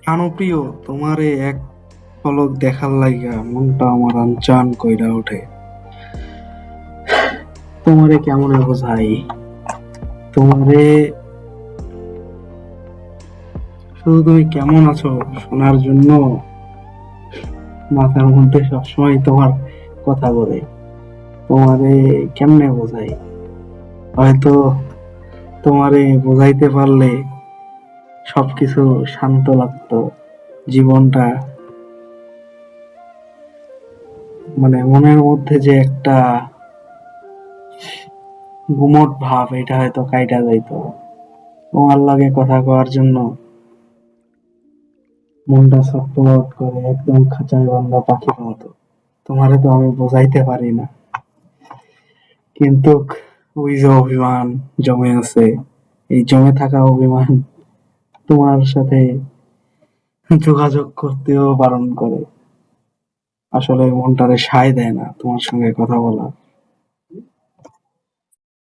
প্রাণপ্রিয়, তোমারে এক পলক দেখার লাইগা মনটা আমার আনচান কইরা ওঠে। তোমারে কেমনে বোঝাই? তোমারে শুধু তুমি কেমন আছো শোনার জন্য মাথার মধ্যে সবসময় তোমার কথা ঘোরে। তোমারে কেমনে বোঝাই? হয়তো তোমারে বোঝাইতে পারলে সবকিছু শান্ত লাগতো, জীবনটা মানে মনের মধ্যে যে একটা গুমট ভাব এটা হয়তো কাইটা যাইতো। তোমার লাগে কথা কওয়ার জন্য মনটা ছটফট করে একদম খাঁচায় বান্ধা পাখির মতো। তোমারে তো আমি বোঝাইতে পারি না, কিন্তু ওই যে অভিমান জমে আছে, এই জমে থাকা অভিমান তোমার সাথে যোগাযোগ করতেও বারণ করে। আসলে মনটারে সায় দেয় না তোমার সঙ্গে কথা বলা।